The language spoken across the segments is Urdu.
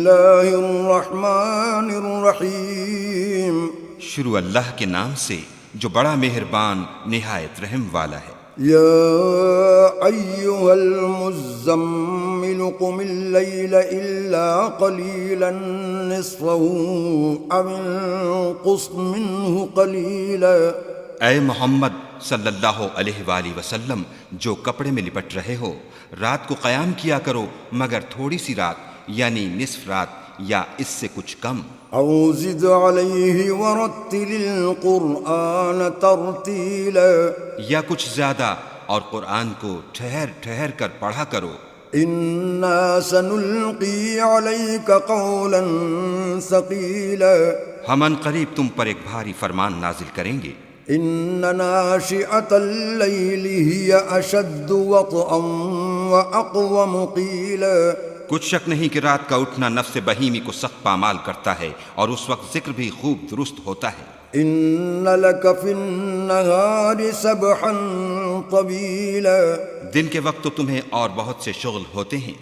اللہ الرحمن الرحیم، شروع اللہ کے نام سے جو بڑا مہربان نہایت رحم والا ہے۔ یا ایہا المزمل قم اللیل الا قلیلا نصفہ او انقص منہ قلیلا۔ اے محمد صلی اللہ علیہ وآلہ وسلم، جو کپڑے میں لپٹ رہے ہو، رات کو قیام کیا کرو مگر تھوڑی سی رات، یعنی نصف رات یا اس سے کچھ کم۔ او زد علیہ ورتل القرآن ترتیلا، یا کچھ زیادہ اور قرآن کو ٹھہر ٹھہر کر پڑھا کرو۔ انا سنلقی علیک قولا ثقیلا، ہم ان قریب تم پر ایک بھاری فرمان نازل کریں گے۔ ان ناشئۃ اللیل ہی اشد وطئا واقوم قیلا، کچھ شک نہیں کہ رات کا اٹھنا نفس بہیمی کو سخت پامال کرتا ہے اور اس وقت ذکر بھی خوب درست ہوتا ہے۔ ان لک فی النہار سبحا طویلا، دن کے وقت تو تمہیں اور بہت سے شغل ہوتے ہیں۔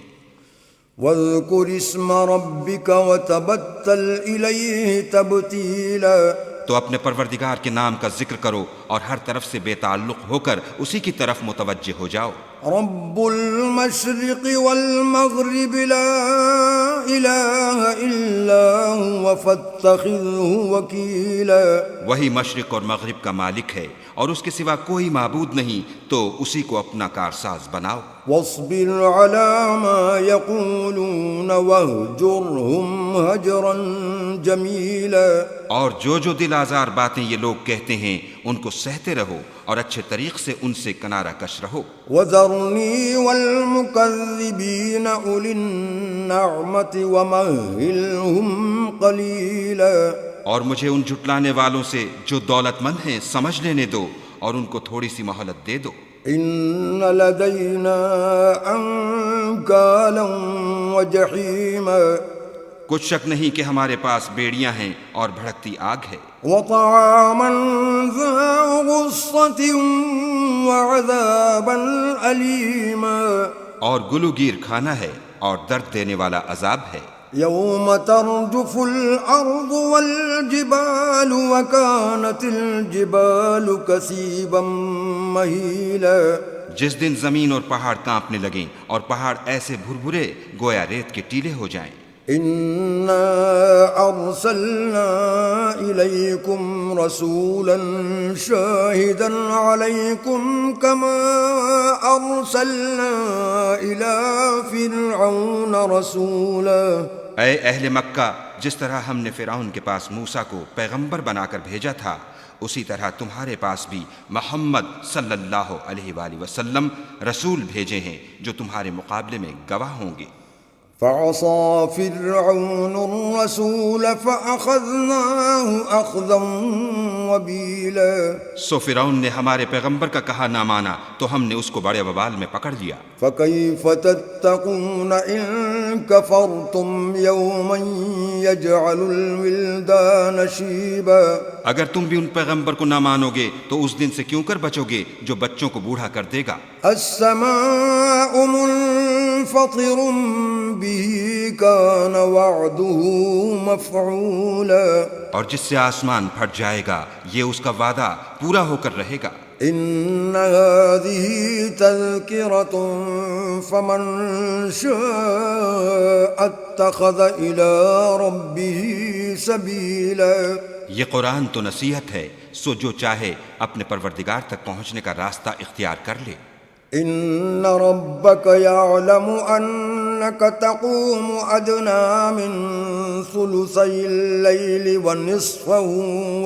واذکر اسم ربک وتبتل الیہ تبتیلا، تو اپنے پروردگار کے نام کا ذکر کرو اور ہر طرف سے بے تعلق ہو کر اسی کی طرف متوجہ ہو جاؤ۔ رب المشرق والمغرب لا الہ الا هو فاتخذہ وکیلا، وہی مشرق اور مغرب کا مالک ہے اور اس کے سوا کوئی معبود نہیں، تو اسی کو اپنا کارساز بناؤ۔ واصبر على ما يقولون واہجرہم ہجرا جمیلا، اور جو دل آزار باتیں یہ لوگ کہتے ہیں ان کو سہتے رہو اور اچھے طریق سے ان سے کنارہ کش رہو۔ وذرنی والمکذبین اولی النعمت ومہلہم قلیلا، اور مجھے ان جھٹلانے والوں سے جو دولت مند ہیں سمجھ لینے دو اور ان کو تھوڑی سی مہلت دے دو۔ ان لدینا انکالا وجحیما، کچھ شک نہیں کہ ہمارے پاس بیڑیاں ہیں اور بھڑکتی آگ ہے۔ وطعاما ذا غصة وعذابا علیما، اور گلوگیر کھانا ہے اور درد دینے والا عذاب ہے۔ یوم ترجف الارض والجبال وكانت الجبال کثیبا مہیلا، جس دن زمین اور پہاڑ کانپنے لگیں اور پہاڑ ایسے بھربھرے گویا ریت کے ٹیلے ہو جائیں۔ انا ارسلنا الیکم رسولا شاہدا علیکم کما ارسلنا الی فرعون رسولا، اے اہل مکہ، جس طرح ہم نے فرعون کے پاس موسیٰ کو پیغمبر بنا کر بھیجا تھا، اسی طرح تمہارے پاس بھی محمد صلی اللہ علیہ وآلہ وسلم رسول بھیجے ہیں جو تمہارے مقابلے میں گواہ ہوں گے۔ فعصى فرعون الرسول فأخذناه أخذا وبيلا، سو فرعون نے ہمارے پیغمبر کا کہا نہ مانا تو ہم نے اس کو بڑے وبال میں پکڑ لیا۔ فكيف تتقون إن كفرتم يوما يجعل الولدان شيبا، اگر تم بھی ان پیغمبر کو نہ مانو گے تو اس دن سے کیوں کر بچو گے جو بچوں کو بوڑھا کر دے گا۔ السماء منفطر به كان وعده مفعولا، اور جس سے آسمان پھٹ جائے گا یہ اس کا وعدہ پورا ہو کر رہے گا۔ ان هذه تذكرة فمن شاء اتخذ الى ربه سبيلا، یہ قرآن تو نصیحت ہے، سو جو چاہے اپنے پروردگار تک پہنچنے کا راستہ اختیار کر لے۔ ان ربك يعلم انك تقوم ادنى من ثلثي الليل ونصفه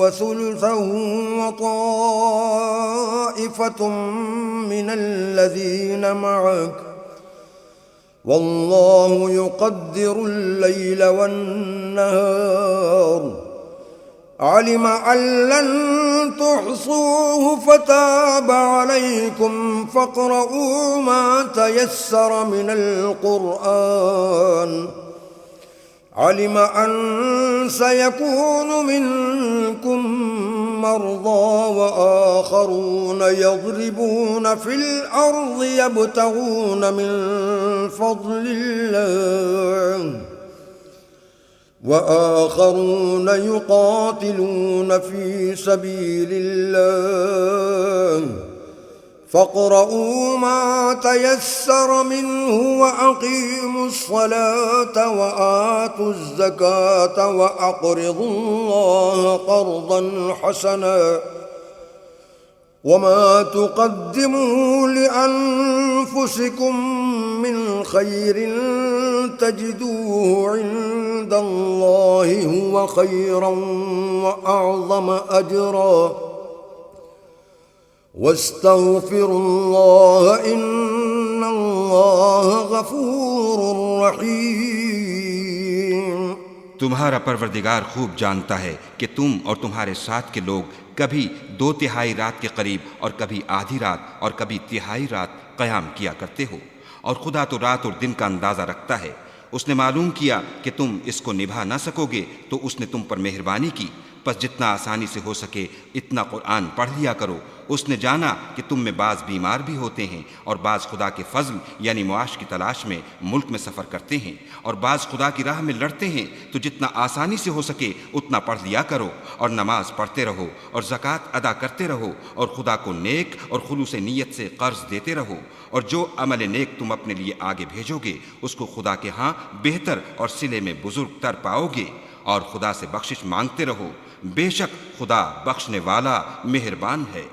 وثلثه وطائفة من الذين معك والله يقدر الليل والنهار، علم أن لن تحصوه فتاب عليكم فاقرؤوا ما تيسر من القرآن، علم أن سيكون منكم مرضى وآخرون يضربون في الأرض يبتغون من فضل الله وآخرون يقاتلون في سبيل الله فاقرؤوا ما تيسر منه وأقيموا الصلاة وآتوا الزكاة وأقرضوا الله قرضا حسنا وما تقدموا لأنفسكم من خير تجدوه عند الله هو خيرا وأعظم أجرا واستغفروا الله إن الله غفور رحيم۔ تمہارا پروردگار خوب جانتا ہے کہ تم اور تمہارے ساتھ کے لوگ کبھی 2/3 رات کے قریب اور کبھی آدھی رات اور کبھی 1/3 رات قیام کیا کرتے ہو، اور خدا تو رات اور دن کا اندازہ رکھتا ہے۔ اس نے معلوم کیا کہ تم اس کو نبھا نہ سکو گے تو اس نے تم پر مہربانی کی، پس جتنا آسانی سے ہو سکے اتنا قرآن پڑھ لیا کرو۔ اس نے جانا کہ تم میں بعض بیمار بھی ہوتے ہیں اور بعض خدا کے فضل یعنی معاش کی تلاش میں ملک میں سفر کرتے ہیں، اور بعض خدا کی راہ میں لڑتے ہیں، تو جتنا آسانی سے ہو سکے اتنا پڑھ لیا کرو، اور نماز پڑھتے رہو اور زکوٰۃ ادا کرتے رہو، اور خدا کو نیک اور خلوص نیت سے قرض دیتے رہو، اور جو عمل نیک تم اپنے لیے آگے بھیجو گے اس کو خدا کے ہاں بہتر اور صلے میں بزرگ تر پاؤ گے، اور خدا سے بخشش مانگتے رہو، بے شک خدا بخشنے والا مہربان ہے۔